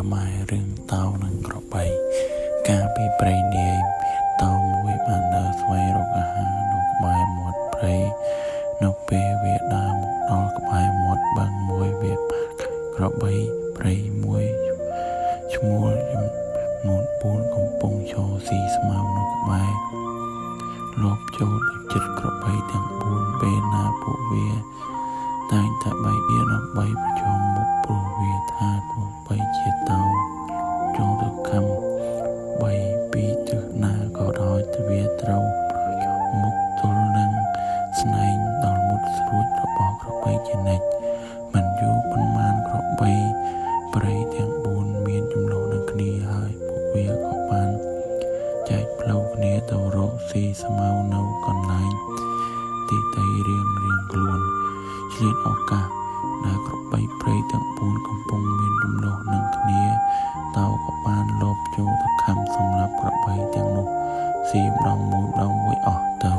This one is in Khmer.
ខ្មែររឿងតោនិងក្របីកាលពីព្រៃនាយតោមួយបានដើរស្វែងរកអាហារនៅក្បែរមាត់ព្រៃនៅពេលវាដើរមកដល់ក្បែរមាត់បឹងមួយវាក្របីព្រៃមួយឈ្មោះចំនួន4កំពុងឈរស៊ីស្មៅនៅក្បែរលបចូលទៅចិត្តក្របីទាំង4ពេលណាពួកវាតែងតែបែកវាដើម្បីប្រជុំមុខព្រោះវាថាទោះបីជាតោចូលទៅខំបីពីទិសណាក៏ដោយតែវាត្រូវប្រជុំមុខទល់នឹងស្នែងដល់មុតស្រួចរបស់ក្របីជានិច្ចមិនយូរប៉ុន្មានក្របីព្រៃទាំង4មានចំនួននឹងគ្នាហើយពួកវាក៏បានចែកផ្លូវគ្នាទៅរកស៊ីស្មៅនៅកន្លែងទីតីរៀងខ្លួនឆ្លៀតឱកាសដែលក្របីព្រៃទាំង4កំពុងមានទំនាស់នឹងគ្នាតោក៏បានលបចូលទៅខំសម្លាប់ក្របីទាំងនោះស៊ីម្ដងមួយអស់ទៅ